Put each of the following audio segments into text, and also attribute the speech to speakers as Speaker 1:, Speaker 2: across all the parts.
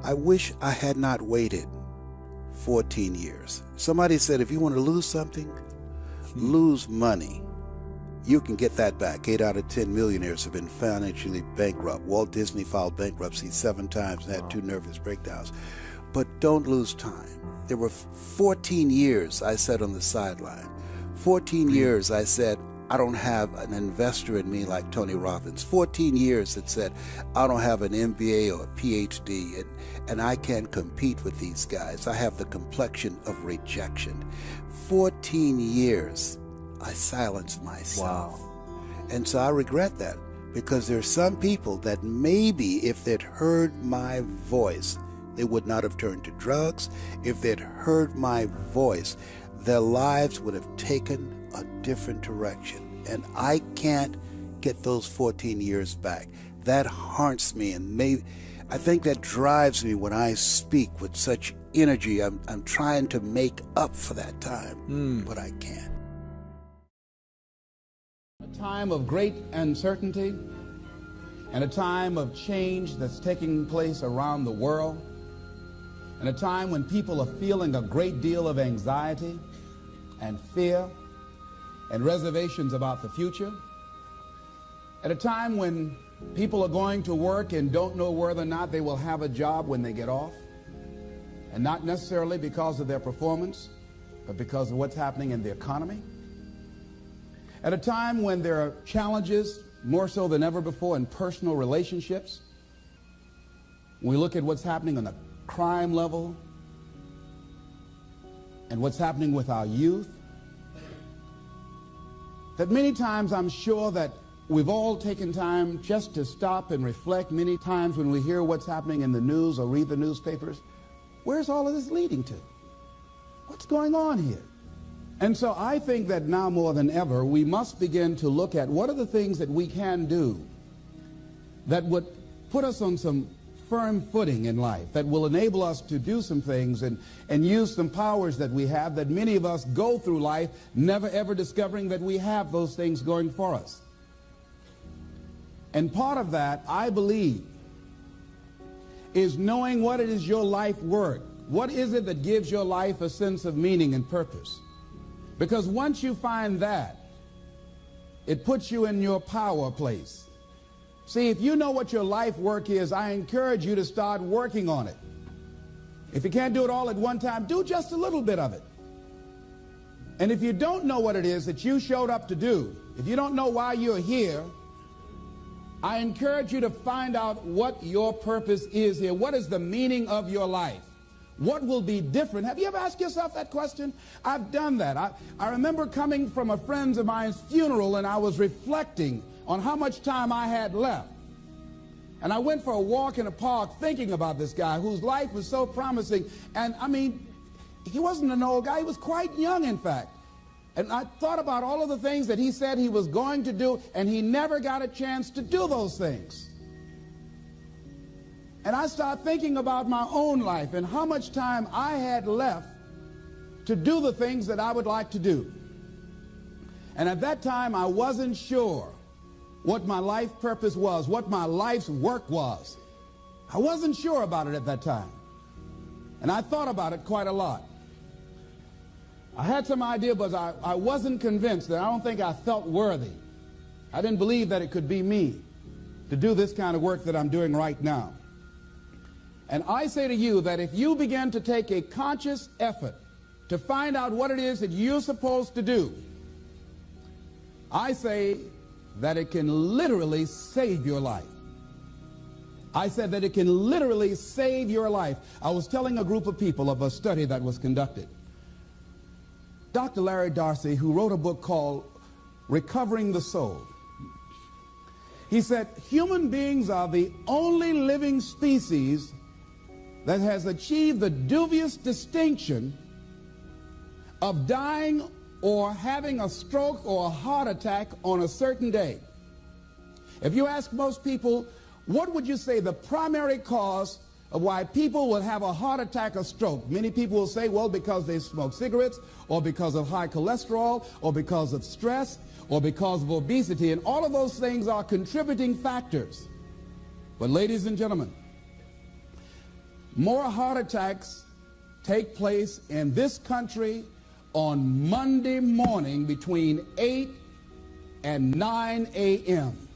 Speaker 1: I wish I had not waited 14 years. Somebody said if you want to lose something, lose money. You can get that back. 8 out of 10 millionaires have been financially bankrupt. Walt Disney filed bankruptcy 7 times and had 2 nervous breakdowns. But don't lose time. There were 14 years I sat on the sideline. 14 years I said, I don't have an investor in me like Tony Robbins. 14 years that said, I don't have an MBA or a PhD, and I can't compete with these guys. I have the complexion of rejection. 14 years I silenced myself.
Speaker 2: Wow.
Speaker 1: And so I regret that, because there's some people that maybe if they'd heard my voice, they would not have turned to drugs. If they'd heard my voice, their lives would have taken a different direction. And I can't get those 14 years back. That haunts me, and I think that drives me when I speak with such energy. I'm trying to make up for that time, but I can't.
Speaker 3: A time of great uncertainty and a time of change that's taking place around the world, and a time when people are feeling a great deal of anxiety and fear and reservations about the future, at a time when people are going to work and don't know whether or not they will have a job when they get off, and not necessarily because of their performance, but because of what's happening in the economy. At a time when there are challenges, more so than ever before, in personal relationships. We look at what's happening on the crime level and what's happening with our youth. That many times I'm sure that we've all taken time just to stop and reflect. Many times when we hear what's happening in the news or read the newspapers, where's all of this leading to? What's going on here? And so I think that now more than ever, we must begin to look at what are the things that we can do that would put us on some firm footing in life, that will enable us to do some things and use some powers that we have, that many of us go through life never ever discovering that we have those things going for us. And part of that, I believe, is knowing what it is your life worth. What is it that gives your life a sense of meaning and purpose? Because once you find that, it puts you in your power place. See, if you know what your life work is, I encourage you to start working on it. If you can't do it all at one time, do just a little bit of it. And if you don't know what it is that you showed up to do, if you don't know why you're here, I encourage you to find out what your purpose is here. What is the meaning of your life? What will be different? Have you ever asked yourself that question? I've done that. I remember coming from a friend of mine's funeral, and I was reflecting on how much time I had left. And I went for a walk in a park thinking about this guy whose life was so promising. And I mean, he wasn't an old guy. He was quite young, in fact. And I thought about all of the things that he said he was going to do, and he never got a chance to do those things. And I started thinking about my own life and how much time I had left to do the things that I would like to do. And at that time, I wasn't sure what my life purpose was, what my life's work was. I wasn't sure about it at that time. And I thought about it quite a lot. I had some idea, but I wasn't convinced. That I don't think I felt worthy. I didn't believe that it could be me to do this kind of work that I'm doing right now. And I say to you that if you begin to take a conscious effort to find out what it is that you're supposed to do, I say that it can literally save your life. I said that it can literally save your life. I was telling a group of people of a study that was conducted. Dr. Larry Darcy, who wrote a book called Recovering the Soul, he said, human beings are the only living species that has achieved the dubious distinction of dying or having a stroke or a heart attack on a certain day. If you ask most people, what would you say the primary cause of why people will have a heart attack or stroke? Many people will say, well, because they smoke cigarettes, or because of high cholesterol, or because of stress, or because of obesity, and all of those things are contributing factors. But ladies and gentlemen, more heart attacks take place in this country on Monday morning between 8 and 9 a.m.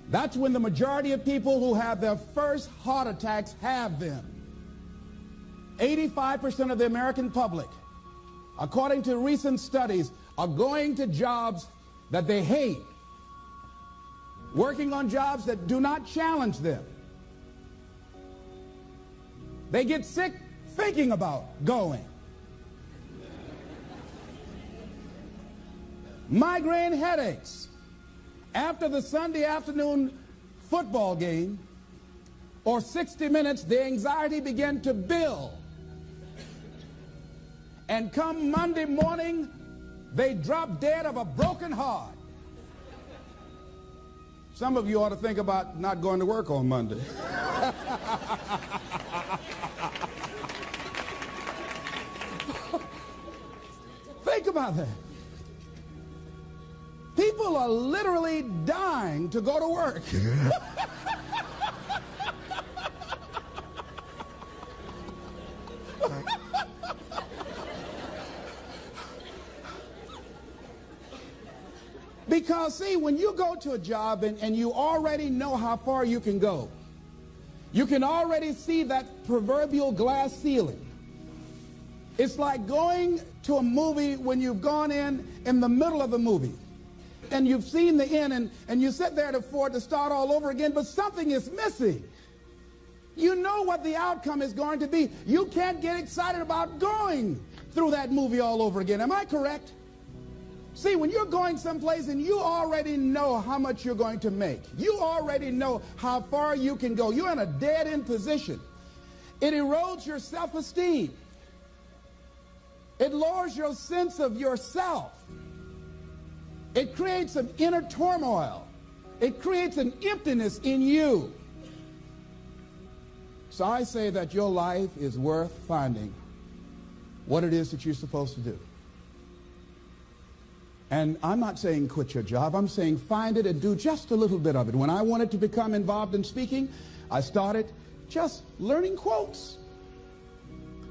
Speaker 3: That's when the majority of people who have their first heart attacks have them. 85% of the American public, according to recent studies, are going to jobs that they hate, working on jobs that do not challenge them. They get sick thinking about going. Migraine headaches. After the Sunday afternoon football game or 60 Minutes, the anxiety began to build. And come Monday morning, they drop dead of a broken heart. Some of you ought to think about not going to work on Monday. Think about that. People are literally dying to go to work. Because, see, when you go to a job and you already know how far you can go, you can already see that proverbial glass ceiling. It's like going to a movie when you've gone in the middle of the movie. And you've seen the end, and you sit there to start all over again, but something is missing. You know what the outcome is going to be. You can't get excited about going through that movie all over again. Am I correct? See, when you're going someplace and you already know how much you're going to make, you already know how far you can go, you're in a dead-end position. It erodes your self-esteem. It lowers your sense of yourself. It creates an inner turmoil. It creates an emptiness in you. So I say that your life is worth finding what it is that you're supposed to do. And I'm not saying quit your job. I'm saying find it and do just a little bit of it. When I wanted to become involved in speaking, I started just learning quotes,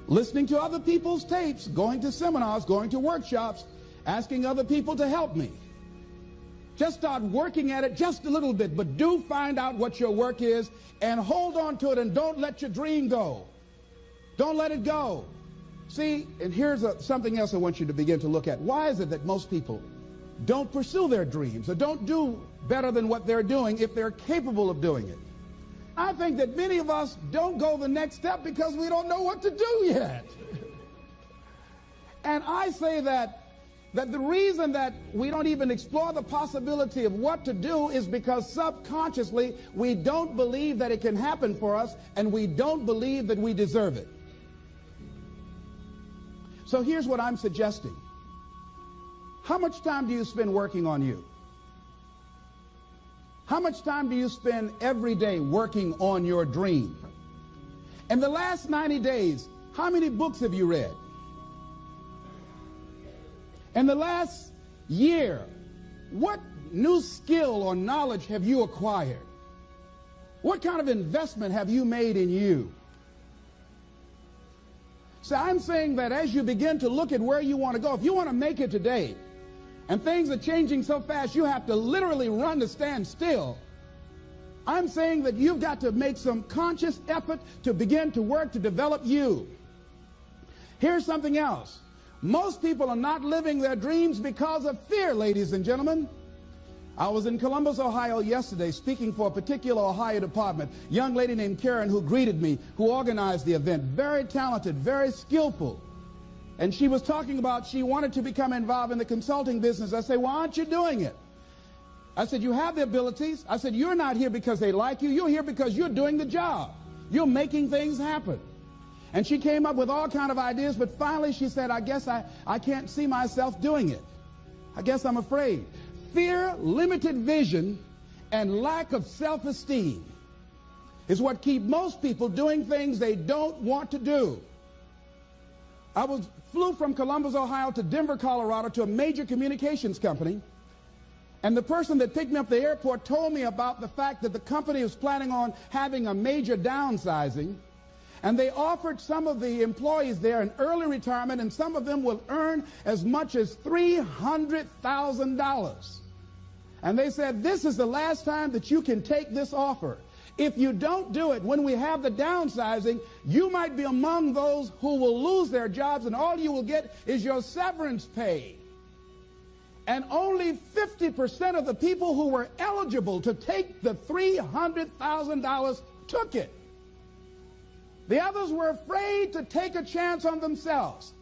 Speaker 3: listening to other people's tapes, going to seminars, going to workshops, asking other people to help me. Just start working at it just a little bit, but do find out what your work is and hold on to it and don't let your dream go. Don't let it go. See, and here's something else I want you to begin to look at. Why is it that most people don't pursue their dreams or don't do better than what they're doing if they're capable of doing it? I think that many of us don't go the next step because we don't know what to do yet. And I say that the reason that we don't even explore the possibility of what to do is because subconsciously we don't believe that it can happen for us, and we don't believe that we deserve it. So here's what I'm suggesting. How much time do you spend working on you? How much time do you spend every day working on your dream? In the last 90 days, how many books have you read? In the last year, what new skill or knowledge have you acquired? What kind of investment have you made in you? So I'm saying that as you begin to look at where you want to go, if you want to make it today, and things are changing so fast, you have to literally run to stand still. I'm saying that you've got to make some conscious effort to begin to work to develop you. Here's something else. Most people are not living their dreams because of fear, ladies and gentlemen. I was in Columbus, Ohio yesterday speaking for a particular Ohio department. A young lady named Karen who greeted me, who organized the event. Very talented, very skillful. And she was talking about she wanted to become involved in the consulting business. I said, why aren't you doing it? I said, you have the abilities. I said, you're not here because they like you. You're here because you're doing the job. You're making things happen. And she came up with all kind of ideas, but finally she said, I guess I can't see myself doing it. I guess I'm afraid. Fear, limited vision, and lack of self-esteem is what keep most people doing things they don't want to do. Flew from Columbus, Ohio to Denver, Colorado to a major communications company. And the person that picked me up at the airport told me about the fact that the company was planning on having a major downsizing. And they offered some of the employees there an early retirement, and some of them will earn as much as $300,000. And they said, this is the last time that you can take this offer. If you don't do it when we have the downsizing, you might be among those who will lose their jobs, and all you will get is your severance pay. And only 50% of the people who were eligible to take the $300,000 took it. The others were afraid to take a chance on themselves.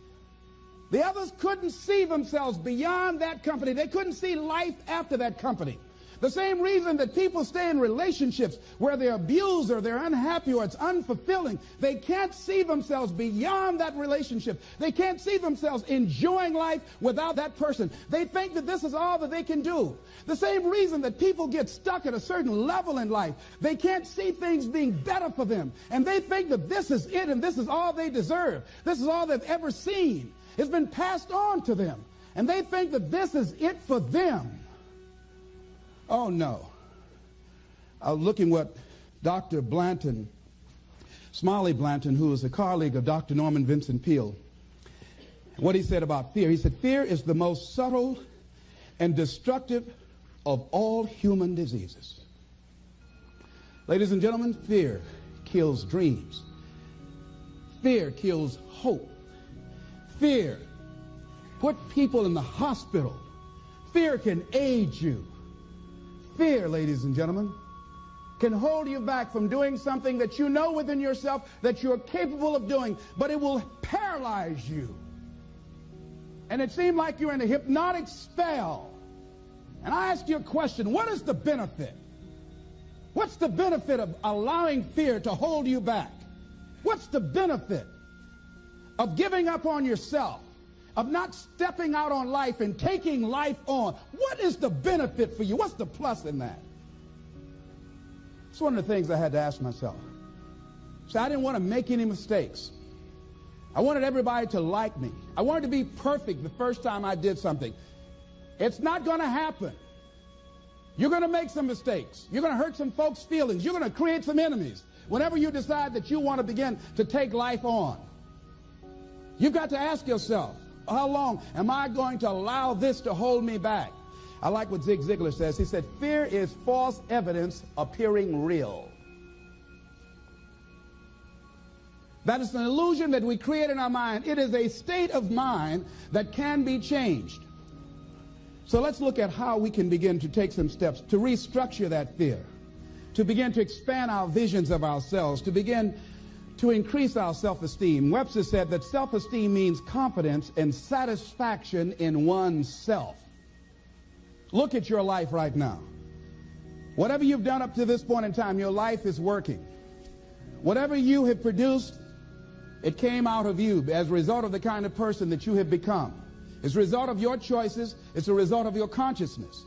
Speaker 3: The others couldn't see themselves beyond that company. They couldn't see life after that company. The same reason that people stay in relationships where they're abused or they're unhappy or it's unfulfilling. They can't see themselves beyond that relationship. They can't see themselves enjoying life without that person. They think that this is all that they can do. The same reason that people get stuck at a certain level in life. They can't see things being better for them. And they think that this is it and this is all they deserve. This is all they've ever seen. It's been passed on to them. And they think that this is it for them. Oh, no. I was looking what Dr. Blanton, Smiley Blanton, who is a colleague of Dr. Norman Vincent Peale, what he said about fear. He said, fear is the most subtle and destructive of all human diseases. Ladies and gentlemen, fear kills dreams. Fear kills hope. Fear put people in the hospital. Fear can age you. Fear, ladies and gentlemen, can hold you back from doing something that you know within yourself that you're capable of doing, but it will paralyze you. And it seemed like you're in a hypnotic spell. And I ask you a question, what is the benefit? What's the benefit of allowing fear to hold you back? What's the benefit of giving up on yourself, of not stepping out on life and taking life on? What is the benefit for you? What's the plus in that? It's one of the things I had to ask myself. So I didn't want to make any mistakes. I wanted everybody to like me. I wanted to be perfect the first time I did something. It's not going to happen. You're going to make some mistakes. You're going to hurt some folks' feelings. You're going to create some enemies whenever you decide that you want to begin to take life on. You've got to ask yourself, how long am I going to allow this to hold me back? I like what Zig Ziglar says. He said, fear is false evidence appearing real. That is an illusion that we create in our mind. It is a state of mind that can be changed. So let's look at how we can begin to take some steps to restructure that fear, to begin to expand our visions of ourselves, to begin to increase our self-esteem. Webster said that self-esteem means confidence and satisfaction in oneself. Look at your life right now. Whatever you've done up to this point in time, your life is working. Whatever you have produced, it came out of you as a result of the kind of person that you have become. It's a result of your choices. It's a result of your consciousness.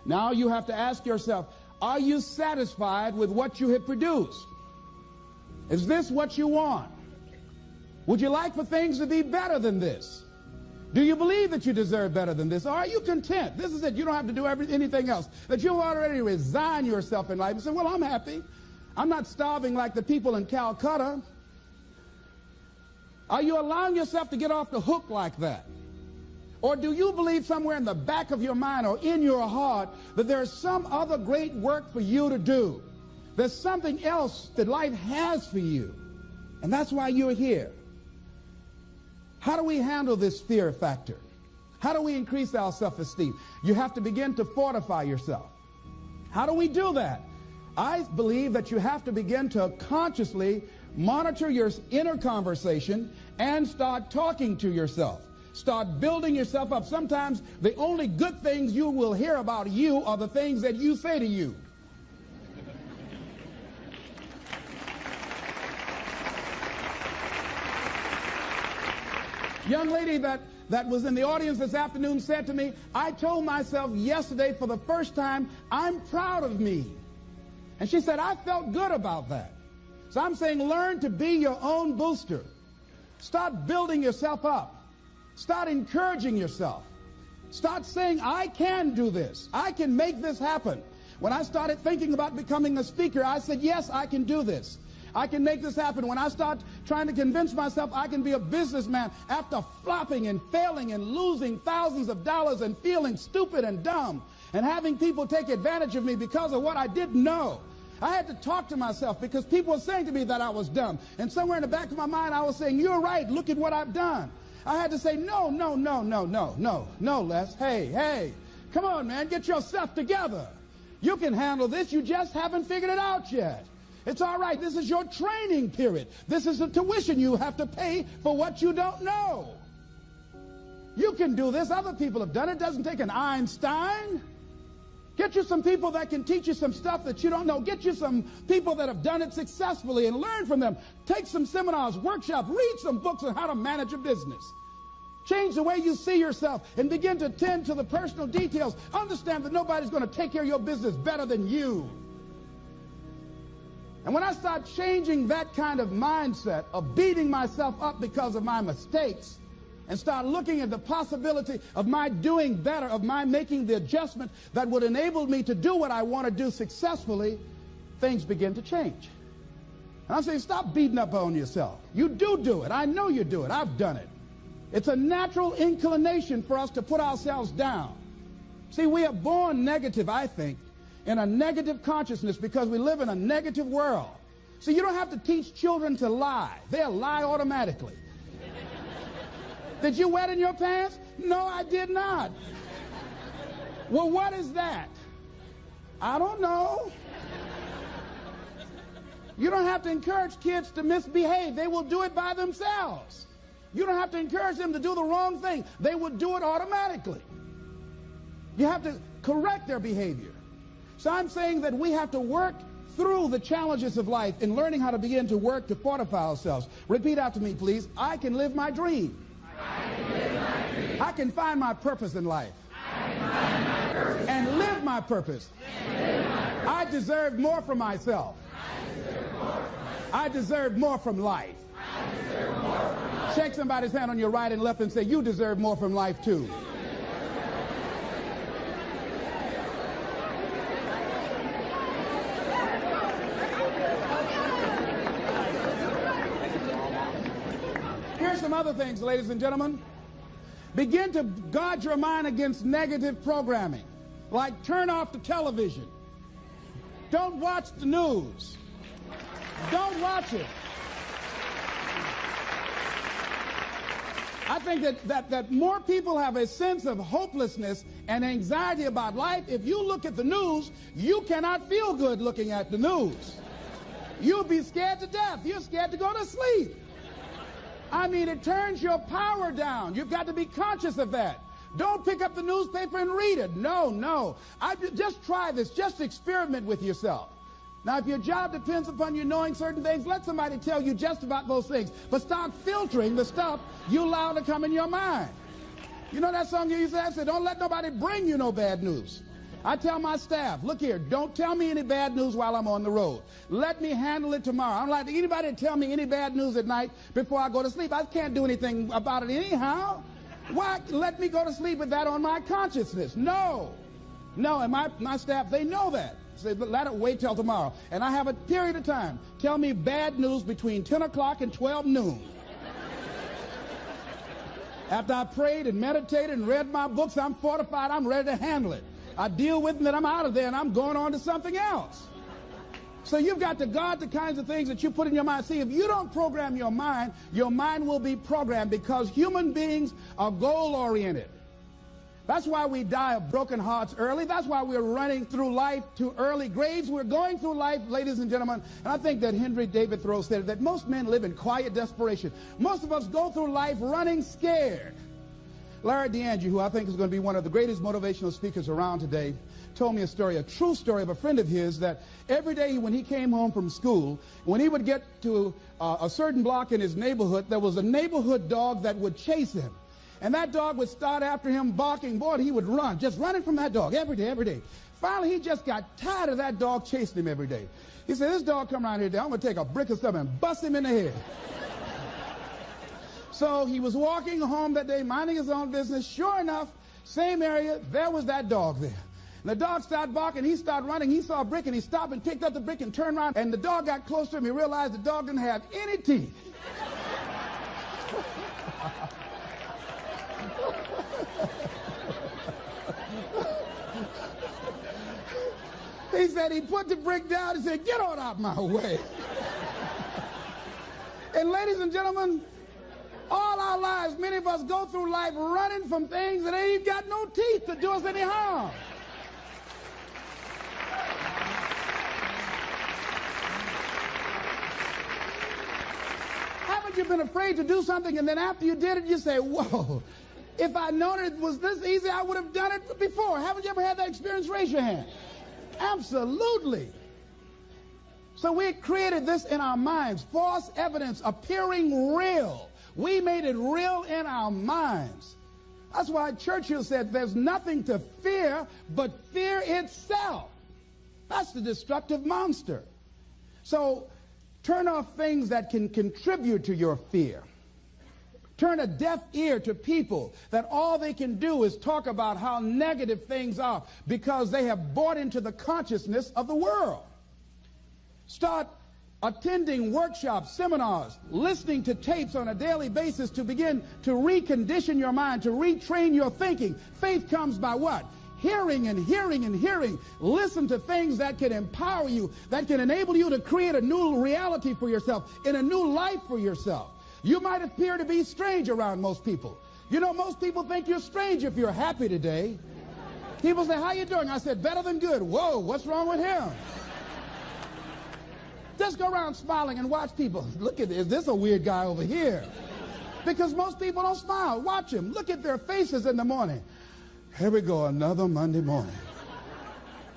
Speaker 3: Now you have to ask yourself, are you satisfied with what you have produced? Is this what you want? Would you like for things to be better than this? Do you believe that you deserve better than this? Or are you content? This is it. You don't have to do anything else. That you've already resigned yourself in life and say, well, I'm happy. I'm not starving like the people in Calcutta. Are you allowing yourself to get off the hook like that? Or do you believe somewhere in the back of your mind or in your heart that there's some other great work for you to do? There's something else that life has for you. And that's why you're here. How do we handle this fear factor? How do we increase our self-esteem? You have to begin to fortify yourself. How do we do that? I believe that you have to begin to consciously monitor your inner conversation and start talking to yourself. Start building yourself up. Sometimes the only good things you will hear about you are the things that you say to you. Young lady that was in the audience this afternoon said to me, I told myself yesterday for the first time, I'm proud of me. And she said, I felt good about that. So I'm saying learn to be your own booster. Start building yourself up. Start encouraging yourself. Start saying, I can do this. I can make this happen. When I started thinking about becoming a speaker, I said, yes, I can do this. I can make this happen. When I start trying to convince myself I can be a businessman after flopping and failing and losing thousands of dollars and feeling stupid and dumb and having people take advantage of me because of what I didn't know, I had to talk to myself because people were saying to me that I was dumb. And somewhere in the back of my mind, I was saying, you're right. Look at what I've done. I had to say, no, Les. Hey, come on, man. Get yourself together. You can handle this. You just haven't figured it out yet. It's all right. This is your training period. This is the tuition you have to pay for what you don't know. You can do this. Other people have done it. It doesn't take an Einstein. Get you some people that can teach you some stuff that you don't know. Get you some people that have done it successfully and learn from them. Take some seminars, workshops, read some books on how to manage a business. Change the way you see yourself and begin to tend to the personal details. Understand that nobody's going to take care of your business better than you. And when I start changing that kind of mindset of beating myself up because of my mistakes and start looking at the possibility of my doing better, of my making the adjustment that would enable me to do what I want to do successfully, things begin to change. And I'm saying, stop beating up on yourself. You do it. I know you do it. I've done it. It's a natural inclination for us to put ourselves down. See, we are born negative, I think, in a negative consciousness because we live in a negative world. See, you don't have to teach children to lie. They'll lie automatically. Did you wet in your pants? No, I did not. Well, what is that? I don't know. You don't have to encourage kids to misbehave. They will do it by themselves. You don't have to encourage them to do the wrong thing. They will do it automatically. You have to correct their behavior. So I'm saying that we have to work through the challenges of life in learning how to begin to work to fortify ourselves. Repeat after me, please. I can live my dream. I can find my purpose in life. And live my purpose. I deserve more from myself. I deserve more from life. Shake somebody's hand on your right and left and say, you deserve more from life too. Here's some other things, ladies and gentlemen. Begin to guard your mind against negative programming, like turn off the television. Don't watch the news. Don't watch it. I think that more people have a sense of hopelessness and anxiety about life. If you look at the news, you cannot feel good looking at the news. You'll be scared to death. You're scared to go to sleep. I mean, it turns your power down. You've got to be conscious of that. Don't pick up the newspaper and read it. No. Just try this. Just experiment with yourself. Now, if your job depends upon you knowing certain things, let somebody tell you just about those things. But start filtering the stuff you allow to come in your mind. You know that song you used to have? Say, don't let nobody bring you no bad news. I tell my staff, look here, don't tell me any bad news while I'm on the road. Let me handle it tomorrow. I don't like anybody to tell me any bad news at night before I go to sleep. I can't do anything about it anyhow. Why let me go to sleep with that on my consciousness? No, and my staff, they know that. Say, let it wait till tomorrow. And I have a period of time. Tell me bad news between 10 o'clock and 12 noon. After I prayed and meditated and read my books, I'm fortified, I'm ready to handle it. I deal with it, and then I'm out of there, and I'm going on to something else. So you've got to guard the kinds of things that you put in your mind. See, if you don't program your mind will be programmed because human beings are goal-oriented. That's why we die of broken hearts early. That's why we're running through life to early graves. We're going through life, ladies and gentlemen, and I think that Henry David Thoreau said that most men live in quiet desperation. Most of us go through life running scared. Larry DeAndre, who I think is going to be one of the greatest motivational speakers around today, told me a true story of a friend of his that every day when he came home from school, when he would get to a certain block in his neighborhood, there was a neighborhood dog that would chase him. And that dog would start after him barking. Boy, he would run, just running from that dog every day. Finally, he just got tired of that dog chasing him every day. He said, this dog come around here today, I'm going to take a brick or something and bust him in the head. So he was walking home that day, minding his own business. Sure enough, Same area, there was that dog there. And the dog started barking, he started running, he saw a brick, and he stopped and picked up the brick and turned around, and the dog got close to him. He realized the dog didn't have any teeth. He said he put the brick down and said, "Get on out my way." And ladies and gentlemen, all our lives, many of us go through life running from things that ain't got no teeth to do us any harm. Haven't you been afraid to do something, and then after you did it, you say, "Whoa, if I'd known it was this easy, I would have done it before"? Haven't you ever had that experience? Raise your hand. Absolutely. So we created this in our minds, false evidence appearing real. We made it real in our minds. That's why Churchill said there's nothing to fear but fear itself. That's the destructive monster. So turn off things that can contribute to your fear. Turn a deaf ear to people that all they can do is talk about how negative things are because they have bought into the consciousness of the world. Start attending workshops, seminars, listening to tapes on a daily basis to begin to recondition your mind, to retrain your thinking. Faith comes by what? Hearing and hearing and hearing. Listen to things that can empower you, that can enable you to create a new reality for yourself, in a new life for yourself. You might appear to be strange around most people. You know, most people think you're strange if you're happy today. People say, "How you doing?" I said, "Better than good." Whoa, what's wrong with him? Just go around smiling and watch people. Look at this. Is this a weird guy over here? Because most people don't smile. Watch them. Look at their faces in the morning. Here we go, another Monday morning.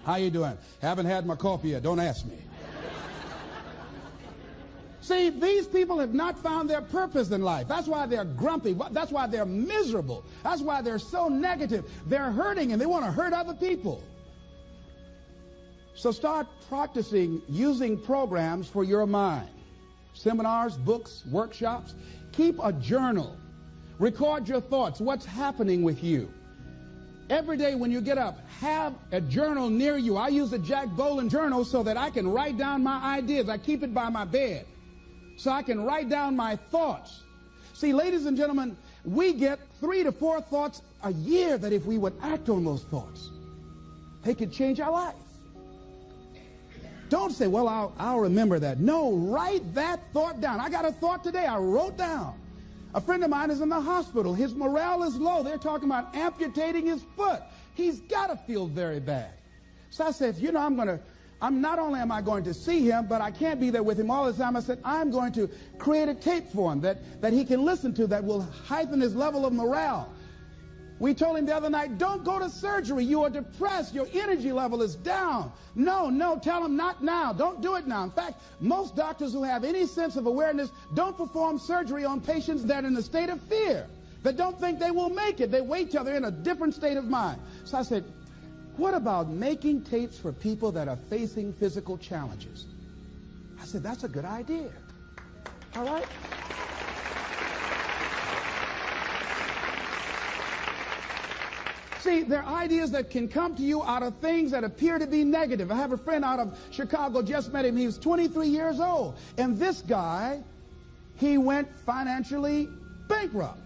Speaker 3: How you doing? Haven't had my coffee yet. Don't ask me. See, these people have not found their purpose in life. That's why they're grumpy. That's why they're miserable. That's why they're so negative. They're hurting and they want to hurt other people. So start practicing using programs for your mind. Seminars, books, workshops. Keep a journal. Record your thoughts. What's happening with you? Every day when you get up, have a journal near you. I use a Jack Boland journal so that I can write down my ideas. I keep it by my bed so I can write down my thoughts. See, ladies and gentlemen, we get 3 to 4 thoughts a year that if we would act on those thoughts, they could change our life. Don't say, "Well, I'll remember that." No, write that thought down. I got a thought today I wrote down. A friend of mine is in the hospital. His morale is low. They're talking about amputating his foot. He's got to feel very bad. So I said, you know, not only am I going to see him, but I can't be there with him all the time. I said, I'm going to create a tape for him that he can listen to that will heighten his level of morale. We told him the other night, "Don't go to surgery. You are depressed. Your energy level is down." No, tell him not now. Don't do it now. In fact, most doctors who have any sense of awareness don't perform surgery on patients that are in a state of fear, that don't think they will make it. They wait till they're in a different state of mind. So I said, what about making tapes for people that are facing physical challenges? I said, that's a good idea. All right? See, there are ideas that can come to you out of things that appear to be negative. I have a friend out of Chicago, just met him. He was 23 years old. And this guy, he went financially bankrupt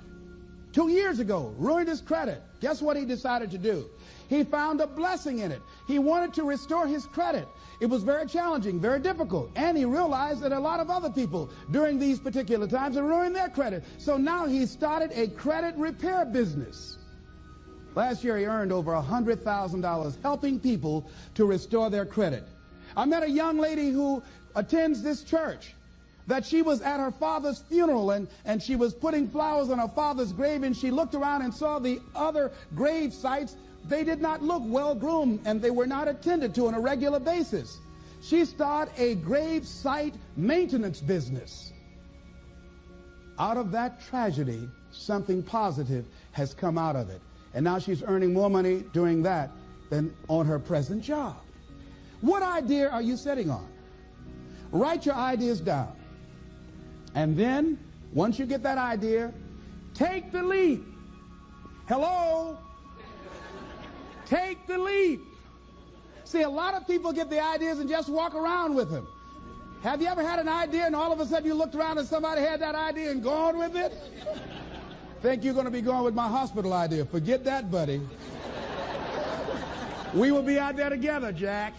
Speaker 3: 2 years ago, ruined his credit. Guess what he decided to do? He found a blessing in it. He wanted to restore his credit. It was very challenging, very difficult. And he realized that a lot of other people during these particular times had ruined their credit. So now he started a credit repair business. Last year he earned over $100,000 helping people to restore their credit. I met a young lady who attends this church, that she was at her father's funeral and she was putting flowers on her father's grave, and she looked around and saw the other grave sites. They did not look well groomed and they were not attended to on a regular basis. She started a grave site maintenance business. Out of that tragedy, something positive has come out of it. And now she's earning more money doing that than on her present job. What idea are you sitting on? Write your ideas down. And then, once you get that idea, take the leap. Hello? Take the leap. See, a lot of people get the ideas and just walk around with them. Have you ever had an idea and all of a sudden you looked around and somebody had that idea and gone with it? Think you're going to be going with my hospital idea. Forget that, buddy. We will be out there together, Jack.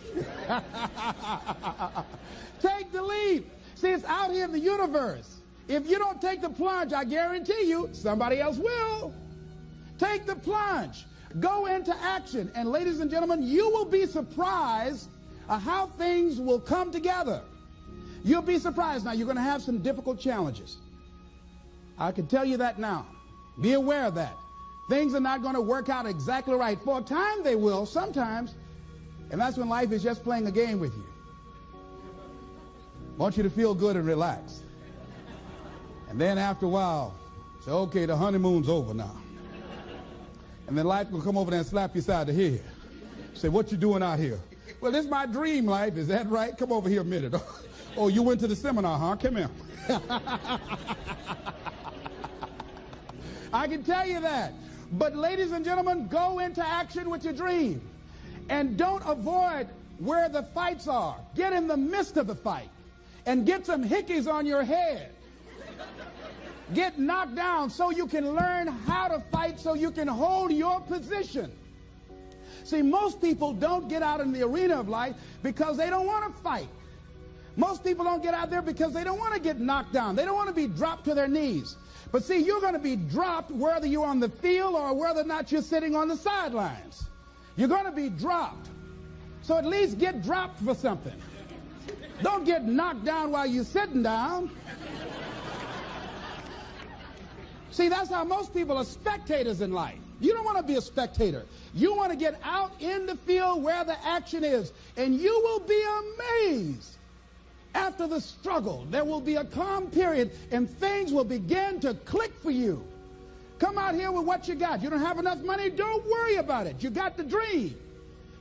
Speaker 3: Take the leap. See, it's out here in the universe. If you don't take the plunge, I guarantee you, somebody else will. Take the plunge. Go into action. And ladies and gentlemen, you will be surprised how things will come together. You'll be surprised. Now, you're going to have some difficult challenges. I can tell you that now. Be aware of that. Things are not going to work out exactly right. For a time they will, sometimes. And that's when life is just playing a game with you. I want you to feel good and relax. And then after a while, say, okay, the honeymoon's over now. And then life will come over there and slap you side the head. Say, what you doing out here? Well, this is my dream life. Is that right? Come over here a minute. Oh, you went to the seminar, huh? Come here. I can tell you that. But ladies and gentlemen, go into action with your dream. And don't avoid where the fights are. Get in the midst of the fight. And get some hickeys on your head. Get knocked down so you can learn how to fight, so you can hold your position. See, most people don't get out in the arena of life because they don't want to fight. Most people don't get out there because they don't want to get knocked down. They don't want to be dropped to their knees. But see, you're going to be dropped whether you're on the field or whether or not you're sitting on the sidelines. You're going to be dropped. So at least get dropped for something. Don't get knocked down while you're sitting down. See, that's how most people are spectators in life. You don't want to be a spectator. You want to get out in the field where the action is. And you will be amazed. After the struggle, there will be a calm period and things will begin to click for you. Come out here with what you got. You don't have enough money? Don't worry about it. You got the dream.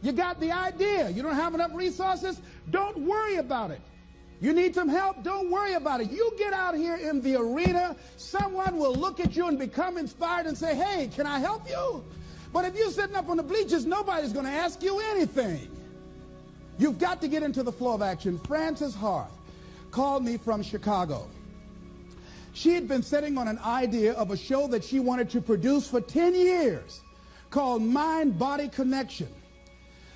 Speaker 3: You got the idea. You don't have enough resources? Don't worry about it. You need some help? Don't worry about it. You get out here in the arena, someone will look at you and become inspired and say, hey, can I help you? But if you're sitting up on the bleachers, nobody's going to ask you anything. You've got to get into the flow of action. Frances Harth called me from Chicago. She had been sitting on an idea of a show that she wanted to produce for 10 years called Mind-Body Connection.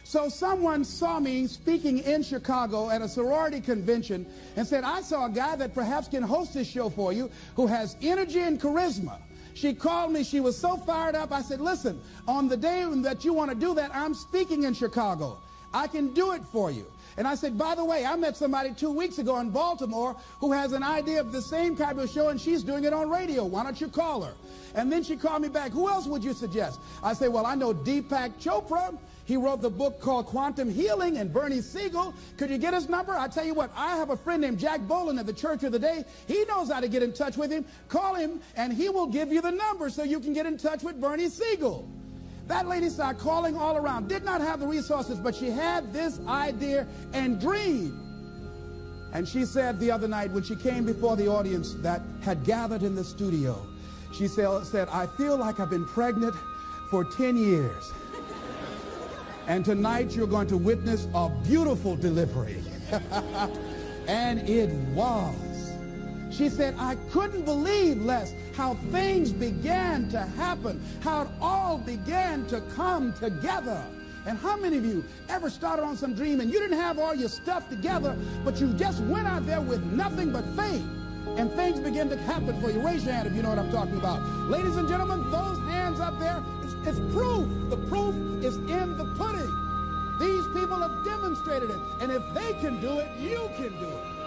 Speaker 3: So someone saw me speaking in Chicago at a sorority convention and said, I saw a guy that perhaps can host this show for you who has energy and charisma. She called me. She was so fired up. I said, listen, on the day that you want to do that, I'm speaking in Chicago. I can do it for you. And I said, by the way, I met somebody 2 weeks ago in Baltimore who has an idea of the same type of show, and she's doing it on radio. Why don't you call her? And then she called me back. Who else would you suggest? I said, well, I know Deepak Chopra. He wrote the book called Quantum Healing, and Bernie Siegel. Could you get his number? I tell you what, I have a friend named Jack Boland at the Church of the Day. He knows how to get in touch with him. Call him, and he will give you the number so you can get in touch with Bernie Siegel. That lady started calling all around. Did not have the resources, but she had this idea and dream. And she said the other night when she came before the audience that had gathered in the studio, she said, I feel like I've been pregnant for 10 years. And tonight you're going to witness a beautiful delivery. And it was. She said, I couldn't believe, Les, how things began to happen, how it all began to come together. And how many of you ever started on some dream and you didn't have all your stuff together, but you just went out there with nothing but faith, and things began to happen for you? Raise your hand if you know what I'm talking about. Ladies and gentlemen, those hands up there, it's proof. The proof is in the pudding. These people have demonstrated it. And if they can do it, you can do it.